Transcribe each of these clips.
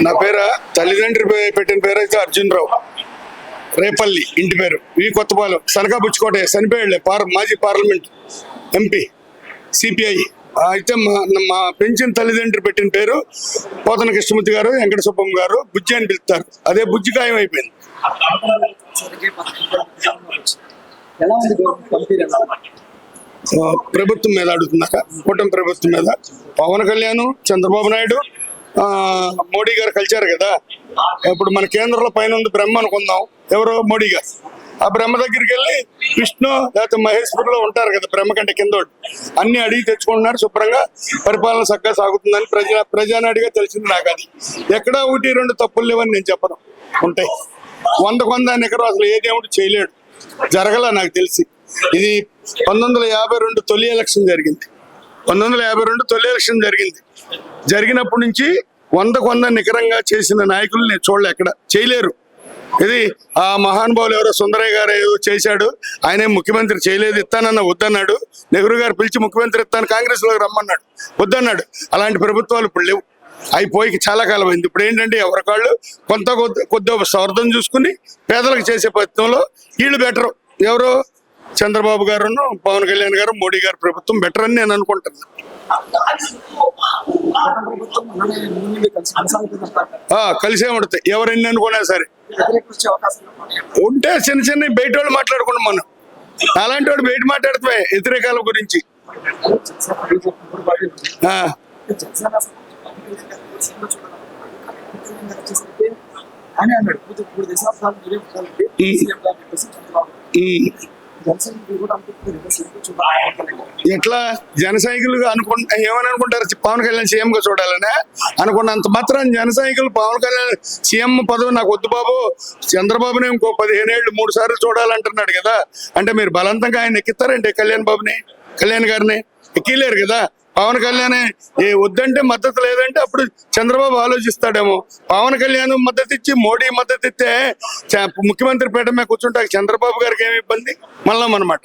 నా పేరు తల్లిదండ్రి పెట్టిన పేరు అయితే అర్జున్ రావు. రేపల్లి ఇంటి పేరు. ఈ కొత్తపాలెం సనకాబుచ్చుకోట చనిపోయాడులే మాజీ పార్లమెంట్ ఎంపీ సిపిఐ. అయితే మా పెంచిన తల్లిదండ్రి పెట్టిన పేరు పోతన కృష్ణమూర్తి గారు, వెంకట సుబ్బమ్మ గారు. బుజ్జి అని పిలుస్తారు. అదే బుజ్జి ఖాయం అయిపోయింది. ప్రభుత్వం మీద అడుగుతున్నాక, కూటమి ప్రభుత్వం మీద పవన్ కళ్యాణ్, చంద్రబాబు నాయుడు, మోడీ గారు కలిశారు కదా. ఇప్పుడు మన కేంద్రంలో పైన ఉంది బ్రహ్మ అనుకుందాం. ఎవరో మోడీ గారు. ఆ బ్రహ్మ దగ్గరికి వెళ్ళి విష్ణు లేకపోతే మహేశ్వరులో ఉంటారు కదా, బ్రహ్మ కంటే కింద అన్ని అడిగి తెచ్చుకుంటున్నారు. శుభ్రంగా పరిపాలన చక్కగా సాగుతుందని ప్రజానాడిగా తెలిసింది నాకు. అది ఎక్కడా ఒకటి రెండు తప్పులు లేవని నేను చెప్పను. ఉంటాయి. 100 ఎకరం అసలు ఏ దేవుడు చేయలేడు. జరగల నాకు తెలిసి. ఇది 1952 తొలి ఎలక్షన్ జరిగింది. 1952 తొలి ఎలక్షన్ జరిగింది. జరిగినప్పటి నుంచి 100 నికరంగా చేసిన నాయకులు నేను చూడలే. ఎక్కడ చేయలేరు. ఇది ఆ మహానుభావులు ఎవరో సుందరయ్య గారు ఏదో చేశాడు. ఆయనే ముఖ్యమంత్రి చేయలేదు. ఇస్తానన్న వద్దన్నాడు. నెహ్రూ గారు పిలిచి ముఖ్యమంత్రి ఇస్తాను కాంగ్రెస్ లోకి రమ్మన్నాడు, వద్దన్నాడు. అలాంటి ప్రభుత్వాలు ఇప్పుడు లేవు. అయిపోయి చాలా కాలం అయింది. ఇప్పుడు ఏంటంటే ఎవరికాళ్ళు కొద్ది స్వార్థం చూసుకుని పేదలకు చేసే ప్రయత్నంలో వీళ్ళు బెటరు. ఎవరు? చంద్రబాబు గారును, పవన్ కళ్యాణ్ గారు, మోడీ గారు ప్రభుత్వం బెటర్ అని నేను అనుకుంటున్నాను. కలిసే ఉంటాయి. ఎవరెన్ని అనుకున్నా సరే ఉంటే చిన్న చిన్న బయట వాళ్ళు మాట్లాడుకున్నాం. మనం అలాంటి వాడు బయట మాట్లాడుతామే వ్యతిరేకాల గురించి. ఎట్లా జన సైకిల్ ఏమని అనుకుంటారు? పవన్ కళ్యాణ్ సీఎం గా చూడాలనే అనుకున్నంత మాత్రం జన సైకిల్ పవన్ కళ్యాణ్ సీఎం పదవి నాకు వద్దు బాబు, చంద్రబాబుని ఇంకో 15 ఏళ్ళు 3 సార్లు చూడాలంటున్నాడు కదా. అంటే మీరు బలవంతంగా ఆయన ఎక్కిస్తారంటే కళ్యాణ్ గారిని ఎక్కిలేరు కదా. పవన్ కళ్యాణ్ వద్దంటే మద్దతు లేదంటే అప్పుడు చంద్రబాబు ఆలోచిస్తాడేమో. పవన్ కళ్యాణ్ మద్దతు ఇచ్చి మోడీ మద్దతు ఇస్తే ముఖ్యమంత్రి పీఠ మీద కూర్చుంటే చంద్రబాబు గారికి ఏమి ఇబ్బంది? మళ్ళా అనమాట.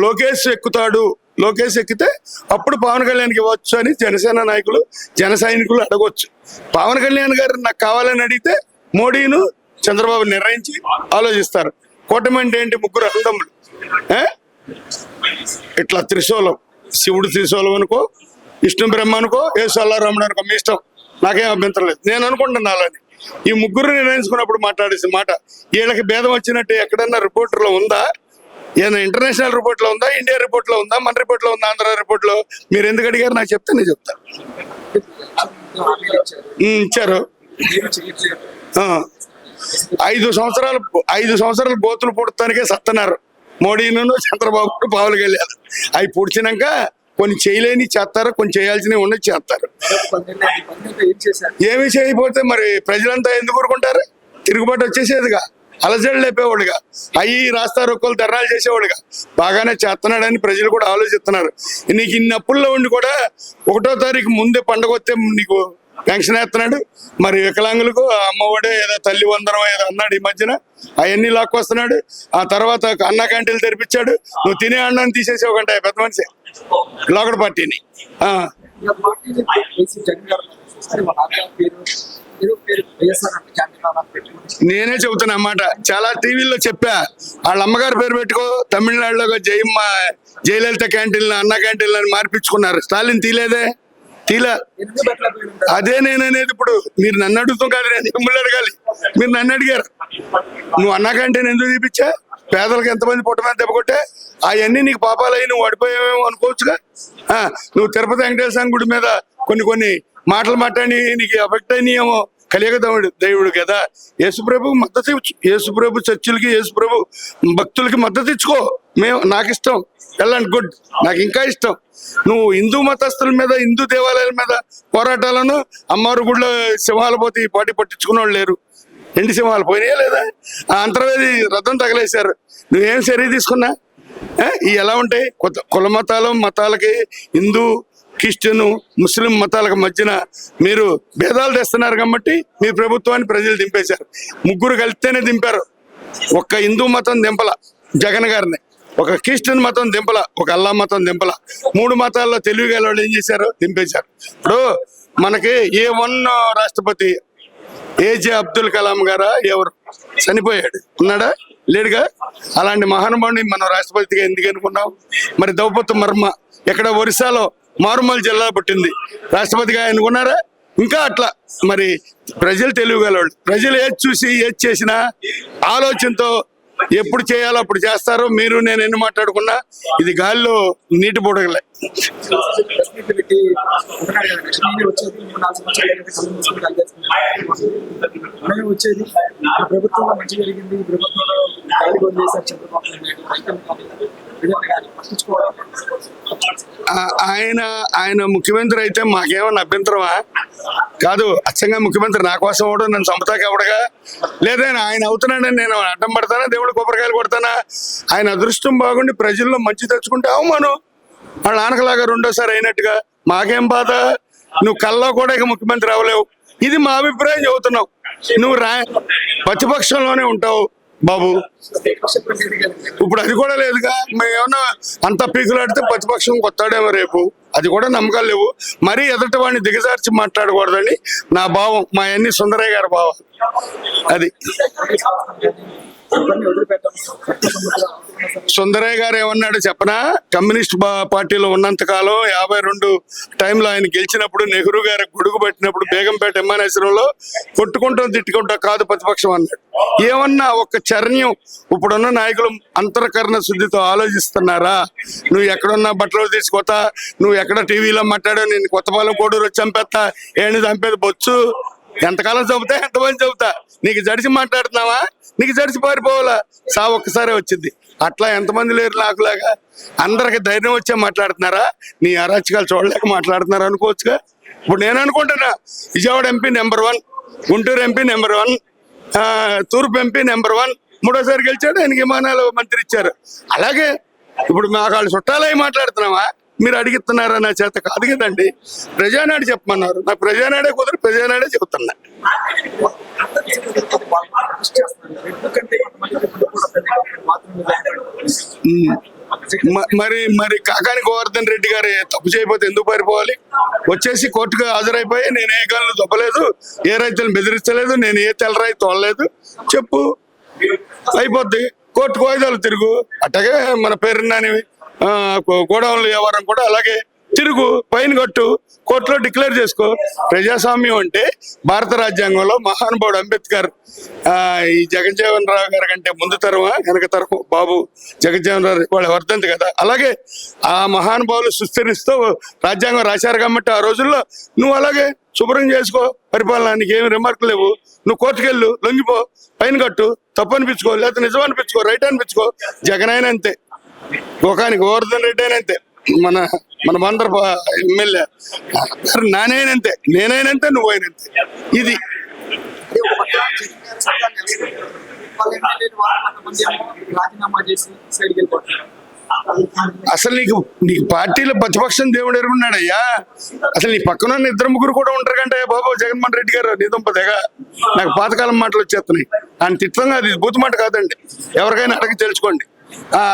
లోకేష్ ఎక్కుతాడు. లోకేష్ ఎక్కితే అప్పుడు పవన్ కళ్యాణ్కి ఇవ్వచ్చు అని జనసేన నాయకులు, జన సైనికులు అడగవచ్చు. పవన్ కళ్యాణ్ గారు నాకు కావాలని అడిగితే మోడీను చంద్రబాబు నిర్ణయించి ఆలోచిస్తారు. కూటమి అంటే ఏంటి? ముగ్గురు అన్నదమ్ములు. ఇట్లా త్రిశూలం, శివుడు త్రిశూలం అనుకో, విష్ణు బ్రహ్మ అనుకో, యేసల్లారాముడు అనుకో, మీ ఇష్టం. నాకేం అభ్యంతరం లేదు. నేను అనుకుంటున్నాను అలాని. ఈ ముగ్గురు నిర్ణయించుకున్నప్పుడు మాట్లాడేసిన మాట వీళ్ళకి భేదం వచ్చినట్టు ఎక్కడన్నా రిపోర్ట్లో ఉందా? ఏదైనా ఇంటర్నేషనల్ రిపోర్ట్లో ఉందా? ఇండియా రిపోర్ట్లో ఉందా? మన రిపోర్ట్లో ఉందా? ఆంధ్ర రిపోర్ట్లో? మీరు ఎందుకు అడిగారు? నాకు చెప్తే నేను చెప్తాను. ఇచ్చారు. 5 సంవత్సరాలు బోతులు పుడతానికే సత్తన్నారు మోడీను, చంద్రబాబు, పవన్ కళ్యాణ్. అవి పుడిచినాక కొన్ని చేయలేని చేస్తారు, కొన్ని చేయాల్సినవి ఉన్నది చేస్తారు. ఏమి చేయకపోతే మరి ప్రజలంతా ఎందుకు ఊరుకుంటారు? తిరుగుబాటు వచ్చేసేదిగా, అలజడి లేపేవాడుగా, అవి రాస్తారు ఒక్కళ్ళు ధర్నాలు చేసేవాడుగా. బాగానే చేస్తున్నాడని ప్రజలు కూడా ఆలోచిస్తున్నారు. నీకు ఇన్ని అప్పుల్లో ఉండి కూడా 1వ తారీఖు ముందే పండగ వస్తే నీకు పెన్షన్ వేస్తున్నాడు. మరి వికలాంగులకు అమ్మఒడే ఏదో తల్లి వందనం ఏదో అన్నాడు ఈ మధ్యన. అవన్నీ లాక్కొస్తున్నాడు. ఆ తర్వాత అన్నా క్యాంటీన్లు తెరిపించాడు. నువ్వు తినే అన్నాన్ని తీసేసేవకంట పెద్ద మనిషి లోకల్ పార్టీని. నేనే చెబుతున్నా అన్నమాట. చాలా టీవీల్లో చెప్పా. వాళ్ళ అమ్మగారి పేరు పెట్టుకో. తమిళనాడులో జయలలిత క్యాంటీన్లు, అన్నా క్యాంటీన్లు అని మార్పించుకున్నారు. స్టాలిన్ తీలేదే. అదే నేను అనేది. ఇప్పుడు మీరు నన్ను అడుగుతాం కాదు, నేను మిమ్మల్ని అడగాలి. మీరు నన్ను అడిగారు. నువ్వు అన్నా క్యాంటీన్ ఎందుకు తీపిచ్చా? పేదలకు ఎంతమంది పుట్ట మీద దెబ్బకొట్టే? అవన్నీ నీకు పాపాలయ్యి నువ్వు పడిపోయావేమో అనుకోవచ్చుగా. నువ్వు తిరుపతి వెంకటేశ్వర స్వామి గుడి మీద కొన్ని మాటలు మాట్లాడి నీకు ఎఫెక్ట్ అయినాయేమో. కలియుగ దేవుడు కదా. యేసుప్రభుకి మద్దతు ఇచ్చు. యేసుప్రభు చర్చిలకి, యేసుప్రభు భక్తులకి మద్దతు ఇచ్చుకో. నాకు ఇష్టం. వెళ్ళండి, గుడ్. నాకు ఇంకా ఇష్టం. నువ్వు హిందూ మతస్థుల మీద, హిందూ దేవాలయాల మీద పోరాటాలను, అమ్మవారి గుడిలో సింహాలు పోతే ఈ పార్టీ పట్టించుకున్న వాళ్ళు లేరు. ఎండి సింహాలు పోయినాయా లేదా? ఆ అంతర్వేది రథం తగలేశారు. నువ్వేం చర్య తీసుకున్నా? ఇవి ఎలా ఉంటాయి? కుల మతాలకి, హిందూ, క్రిస్టియన్, ముస్లిం మతాలకు మధ్యన మీరు భేదాలు తెస్తున్నారు కాబట్టి మీ ప్రభుత్వాన్ని ప్రజలు దింపేశారు. ముగ్గురు కలిస్తేనే దింపారు. ఒక్క హిందూ మతం దింపల జగన్ గారిని, ఒక క్రిస్టియన్ మతం దింపల, ఒక అల్లా మతం దింపల. 3 మతాల్లో తెలివిగా వాళ్ళు ఏం చేశారు? దింపేశారు. ఇప్పుడు మనకి A1 రాష్ట్రపతి ఏజే అబ్దుల్ కలాం గారా ఎవరు చనిపోయాడు, ఉన్నాడా లేడుగా? అలాంటి మహానుభావుని మనం రాష్ట్రపతిగా ఎందుకు అనుకున్నాం? మరి ద్రౌపది ముర్ము ఎక్కడ ఒరిస్సాలో మారుమూల జిల్లా పుట్టింది, రాష్ట్రపతిగా అనుకున్నారా? ఇంకా అట్లా మరి ప్రజలు తెలియగలవాళ్ళు. ప్రజలు ఏది చూసి ఏది చేసినా ఆలోచనతో ఎప్పుడు చేయాలో అప్పుడు చేస్తారు. మీరు నేను ఎన్ని మాట్లాడుకున్నా ఇది గాలిలో నీటి బుడగలే. వచ్చేది ప్రభుత్వంలో మంచి జరిగింది, ప్రభుత్వంలో గాలి వదిలేశారు చంద్రబాబు నాయుడు. ఆయన ముఖ్యమంత్రి అయితే మాకేమన్నా అభ్యంతరమా? కాదు, అచ్చంగా ముఖ్యమంత్రి నా కోసం అవడం, నన్ను చంపుతాక అవడగా లేదా ఆయన అవుతున్నాడని నేను అడ్డం పడతానా? దేవుడు కొబ్బరికాయలు కొడతానా? ఆయన అదృష్టం బాగుండి ప్రజల్లో మంచి తెచ్చుకుంటే అవమానం. వాళ్ళ నాన్నకలాగా రెండోసారి అయినట్టుగా మాకేం బాధ? నువ్వు కల్లో కూడా ఇక ముఖ్యమంత్రి అవ్వలేవు. ఇది మా అభిప్రాయం చెబుతున్నావు. నువ్వు ప్రతిపక్షంలోనే ఉంటావు బాబు. ఇప్పుడు అది కూడా లేదుగా. మేమేమన్నా అంత పీకులాడితే ప్రతిపక్షం కొత్తాడేమో రేపు, అది కూడా నమ్మకాలు లేవు. మరీ ఎదుటి వాడిని దిగజార్చి మాట్లాడకూడదని నా భావం, మా అన్ని సుందరయ్య గారి భావం. అది సుందరయ్య గారు ఏమన్నాడు చెప్పనా? కమ్యూనిస్ట్ పార్టీలో ఉన్నంత కాలం 52 టైంలో ఆయన గెలిచినప్పుడు నెహ్రూ గారు గొడుగు పట్టినప్పుడు బేగంపేట విమానాశ్రయంలో కొట్టుకుంటాం తిట్టుకుంటా కాదు ప్రతిపక్షం అన్నాడు. ఏమన్నా ఒక చర్యం ఇప్పుడున్న నాయకులు అంతర్కరణ శుద్ధితో ఆలోచిస్తున్నారా? నువ్వు ఎక్కడున్నా బట్టలు తీసుకొస్తా, నువ్వు ఎక్కడ టీవీలో మాట్లాడావు, నేను కొత్తపాలెం కోడూరు వచ్చి చంపేస్తా, ఏంటి చంపేది బొచ్చు, ఎంతకాలం చంపుతా ఎంతమంది చెబుతా, నీకు జడిసి మాట్లాడుతున్నావా? నీకు జడిసి పారిపోవాలా? ఒక్కసారే వచ్చింది. అట్లా ఎంతమంది లేరు నాకులాగా? అందరికి ధైర్యం వచ్చే మాట్లాడుతున్నారా? నీ అరాచకాలు చూడలేక మాట్లాడుతున్నారు అనుకోవచ్చుగా. ఇప్పుడు నేను అనుకుంటున్నా, Vijayawada MP number 1, Guntur MP number 1, తూర్పు ఎంపీ నెంబర్ 1, మూడోసారి గెలిచాడు, ఆయనకి విమానాలు మంత్రి ఇచ్చారు. అలాగే ఇప్పుడు మాకు వాళ్ళు చుట్టాలై మాట్లాడుతున్నావా? మీరు అడిగిస్తున్నారా? నా చేత కాదు కదండి. ప్రజానాడు చెప్పమన్నారు, నాకు ప్రజానాడే కుదరదు, ప్రజానాడే చెబుతున్నా. మరి కాకాని గోవర్ధన్ రెడ్డి గారు తప్పు చేయకపోతే ఎందుకు పారిపోవాలి? వచ్చేసి కోర్టుకు హాజరైపోయి నేను ఏ గనులు తప్పలేదు, ఏ రైతులను బెదిరించలేదు, నేను ఏ తెల్లరాయి తోలలేదు చెప్పు, అయిపోద్ది. కోర్టుకు వాయిదాలు తిరుగు. అట్టగే మన పేరున్నాని గోడౌన్ల వ్యవహారం కూడా అలాగే తిరుగు, పైన కట్టు, కోర్టులో డిక్లేర్ చేసుకో. ప్రజాస్వామ్యం అంటే భారత రాజ్యాంగంలో మహానుభావుడు అంబేద్కర్ ఈ జగజ్జీవన్ రావు గారి కంటే ముందు తరమా వెనక తరం బాబు జగజ్జీవన్ రావు వాళ్ళ వర్ధంతి కదా, అలాగే ఆ మహానుభావులు సుస్థిరిస్తూ రాజ్యాంగం రాశారు కాబట్టి ఆ రోజుల్లో నువ్వు అలాగే శుభ్రం చేసుకో పరిపాలన. నీకేమి రిమార్క్ లేవు. నువ్వు కోర్టుకెళ్ళు, లొంగిపో, పైన కట్టు, తప్పు అనిపించుకో, లేకపోతే నిజం అనిపించుకో, రైట్ అనిపించుకో. జగన్ అయినా అంతే, గోకాని గోవర్ధన్ రెడ్డి అయినా అంతే, మన మందర ఎమ్మెల్యే నానైనంతే, నేనైనంతే, నువ్వైనంతే. ఇది అసలు నీకు పార్టీలో ప్రతిపక్షం దేవుడు ఎరుగున్నాడయ్యా. అసలు నీ పక్కన 2-3 కూడా ఉంటారు కంటే బాబు జగన్మోహన్ రెడ్డి గారు నీ దుంపదేగా. నాకు పాతకాలం మాటలు వచ్చేస్తున్నాయి. ఆయన తిట్టంగా అది బూతు మాట కాదండి, ఎవరికైనా అడిగి తెలుసుకోండి.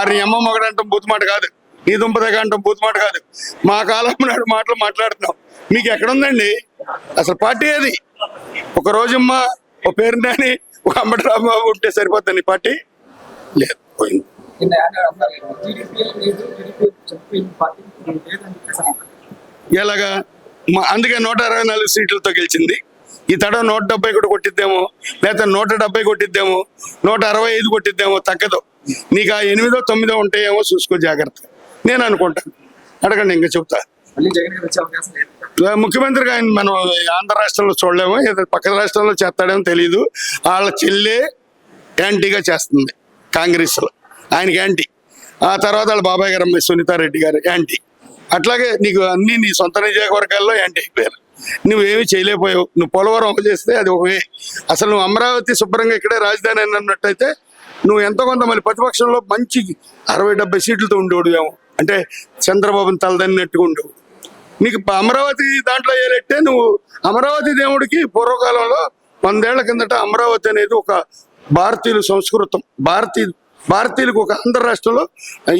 నీ అమ్మ మొగడంటాం బూతు మాట కాదు, నీ దుంపదేగా అంటాం బూతు మాట కాదు. మా కాలం నాడు మాటలు మాట్లాడుతున్నాం. మీకు ఎక్కడుందండి అసలు పార్టీ? అది ఒక రోజమ్మ, ఒక పేరునాని, ఒక అంబటి రాంబాబు ఉంటే సరిపోతుంది. నీ పార్టీ లేదు, పోయింది. ఎలాగా? అందుకే 164 సీట్లతో గెలిచింది. ఈ తడవ 170 కూడా కొట్టిద్దేమో, లేకపోతే 170 కొట్టిద్దేమో, 165 కొట్టిద్దేమో, తగ్గదు. నీకు ఆ 8, 9 ఉంటాయేమో చూసుకో జాగ్రత్త. నేను అనుకుంటాను, అడగండి, ఇంకా చెప్తా. ముఖ్యమంత్రిగా ఆయన మనం ఆంధ్ర రాష్ట్రంలో చూడలేమో, ఏదో పక్క రాష్ట్రంలో చేస్తాడేమో తెలియదు. వాళ్ళ చెల్లె యాంటీగా చేస్తుంది కాంగ్రెస్లో, ఆయనకి యాంటీ. ఆ తర్వాత వాళ్ళ బాబాయ్ గారు అమ్మాయి సునీతారెడ్డి గారు యాంటీ. అట్లాగే నీకు అన్ని నీ సొంత నియోజకవర్గాల్లో యాంటీ అయిపోయారు. నువ్వేమీ చేయలేకపోయావు. నువ్వు పోలవరం చేస్తే అది ఒక వే. అసలు నువ్వు అమరావతి శుభ్రంగా ఇక్కడే రాజధాని అన్నట్టయితే నువ్వు ఎంతో కొంత మళ్ళీ ప్రతిపక్షంలో మంచి 60-70 సీట్లతో ఉండేవాడు ఏమో, అంటే చంద్రబాబుని తలదన్నట్టుగా ఉండేవాడు. నీకు అమరావతి దాంట్లో ఏలెట్టే నువ్వు అమరావతి దేవుడికి పూర్వకాలంలో 100 ఏళ్ల కిందట అమరావతి అనేది ఒక భారతీయుల సంస్కృతం. భారతీయులకు ఒక ఆంధ్ర రాష్ట్రంలో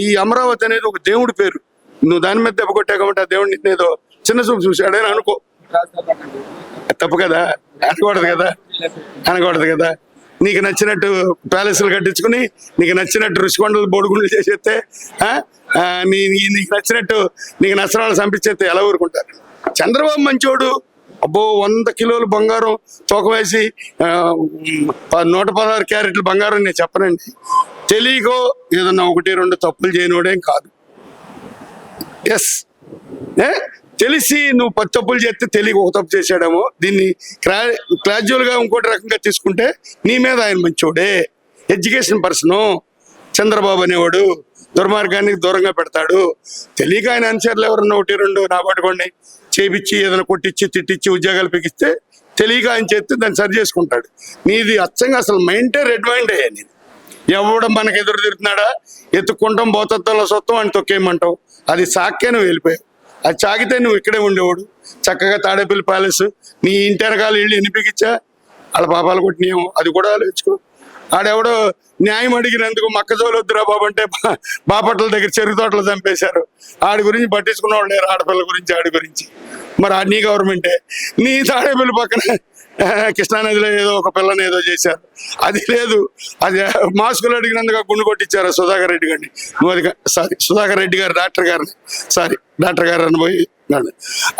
ఈ అమరావతి అనేది ఒక దేవుడి పేరు. నువ్వు దాని మీద దెబ్బ కొట్టావు కాబట్టి ఆ దేవుడిని ఏదో చిన్న చూపు చూశాడని అనుకో. తప్పు కదా, అనకూడదు కదా, అనకూడదు కదా. నీకు నచ్చినట్టు ప్యాలెస్లు కట్టించుకుని నీకు నచ్చినట్టు రుషికొండలు బోడిగుండలు చేసేస్తే నీకు నచ్చినట్టు నీకు నచ్చరాలు చంపించేస్తే ఎలా ఊరుకుంటారు? చంద్రబాబు మంచోడు. అబ్బో 100 కిలోలు బంగారం తూకం వేసి 116 క్యారెట్లు బంగారం నేను చెప్పనండి. తెలియకో ఏదన్నా 1-2 తప్పులు చేయనోడేం కాదు. ఎస్, తెలిసి నువ్వు 10 తప్పులు చేస్తే తెలియక ఒక తప్పు చేశాడేమో. దీన్ని క్లాజువల్ గా ఇంకోటి రకంగా తీసుకుంటే నీ మీద ఆయన మంచోడే, ఎడ్యుకేషన్ పర్సను. చంద్రబాబు అనేవాడు దుర్మార్గానికి దూరంగా పెడతాడు. తెలియక ఆయన అనుచరులు ఎవరన్నా 1-2 నా పట్టుకోండి చేపించి ఏదైనా కొట్టించి తిట్టించి ఉద్యోగాలు పెగిస్తే తెలియక ఆయన చేస్తే దాన్ని సరి చేసుకుంటాడు. నీది అచ్చంగా అసలు మైండే రెడ్ మైండ్ అయ్యా. నీది ఎవడం మనకు ఎదురు తిరుగుతున్నాడా, ఎత్తుక్కుంటాం భౌతత్వంలో సొత్తం అని తొక్కేయమంటావు. అది సాక్కే నువ్వు వెళ్ళిపోయావు. అది చాగితే నువ్వు ఇక్కడే ఉండేవాడు చక్కగా తాడేపల్లి ప్యాలెస్ నీ ఇంటి వెనకాల ఇళ్ళు ఎన్నిపికిచ్చా వాళ్ళ పాపాలు కొట్టినాము. అది కూడా ఆలోచించుకో. ఆడెవడో న్యాయం అడిగినందుకు మక్కజోలు వద్దురా బాబు అంటే బాపట్ల దగ్గర చెరుకు తోటలు చంపేశారు. ఆడి గురించి పట్టించుకున్న వాళ్ళు లేరు, ఆడపిల్లల గురించి ఆడి గురించి. మరి నీ గవర్నమెంటే. నీ తాడేపల్లి పక్కన కృష్ణానదిలో ఏదో ఒక పిల్లని ఏదో చేశారు, అది లేదు. అది మాస్కులు అడిగినందుకు గుండు కొట్టించారు సుధాకర్ రెడ్డి గారిని. నువ్వు అది సుధాకర్ రెడ్డి గారు డాక్టర్ గారు అని పోయి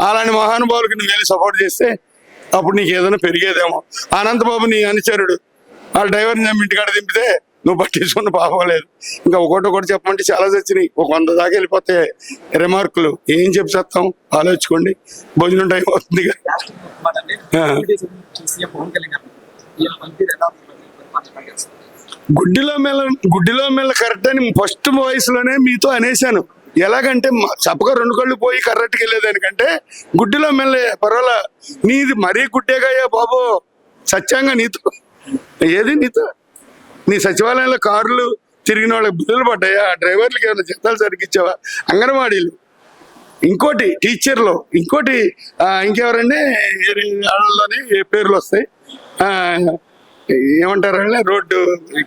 అలాంటి మహానుభావులకి నువ్వు వెళ్ళి సపోర్ట్ చేస్తే అప్పుడు నీకు ఏదైనా పెరిగేదేమో. అనంతబాబు నీ అనుచరుడు, వాళ్ళ డ్రైవర్ని నమ్మి ఇంటికాడ దింపితే నువ్వు పట్టించుకున్న పాపం లేదు. ఇంకా ఒకటి చెప్పమంటే చాలా చచ్చినాయి. ఒక 100 దాకా వెళ్ళిపోతే రిమార్కులు ఏం చెప్పేస్తాం ఆలోచించుకోండి. భోజనం టైం అవుతుంది. గుడ్డిలో మెల్ల కరెక్ట్ అని ఫస్ట్ వయసులోనే మీతో అనేశాను. ఎలాగంటే చప్పగా 2 కళ్ళు పోయి కర్రెట్టుకు వెళ్ళేదానికంటే గుడ్డిలో మెల్ల పర్వాలా. నీది మరీ గుడ్డేగాయా బాబు, సత్యంగా నీతో ఏది నీతో నీ సచివాలయంలో కార్లు తిరిగిన వాళ్ళకి బిల్లులు పడ్డాయా? డ్రైవర్లకి ఏమైనా జీతాలు సరిగిచ్చావా? అంగన్వాడీలు, ఇంకోటి టీచర్లు, ఇంకోటి ఇంకెవరండి వాళ్ళలోనే పేర్లు వస్తాయి, ఏమంటారంటే రోడ్డు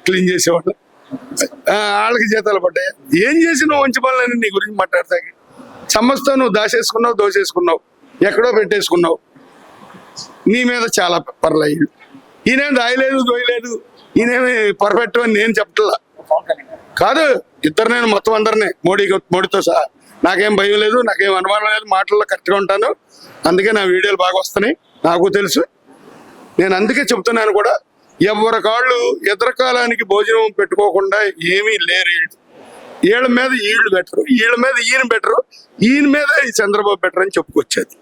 క్లీన్ చేసేవాళ్ళు, వాళ్ళకి జీతాలు పడ్డాయి. ఏం చేసి నువ్వు మంచి పనులని నీ గురించి మాట్లాడతాకి సమస్తం నువ్వు దోసేసుకున్నావు, ఎక్కడో పెట్టేసుకున్నావు. నీ మీద చాలా పర్లేదు. ఈయనేం దాయలేదు దోయలేదు, ఈయనేమి పర్ఫెక్ట్ అని నేను చెప్పట్లా కాదు. నేను మొత్తం అందరినీ మోడీతో సహా నాకేం భయం లేదు, నాకేం అనుమానం లేదు, మాటల్లో కరెక్ట్గా ఉంటాను. అందుకే నా వీడియోలు బాగా వస్తున్నాయి, నాకు తెలుసు. నేను అందుకే చెప్తున్నాను కూడా, ఎవరి కాళ్ళు ఎదరకాలానికి భోజనం పెట్టుకోకుండా ఏమీ లేరు. వీళ్ళ మీద వీళ్ళు బెటరు, వీళ్ళ మీద ఈయన బెటరు, ఈయన మీద ఈ చంద్రబాబు బెటర్ అని చెప్పుకొచ్చేది.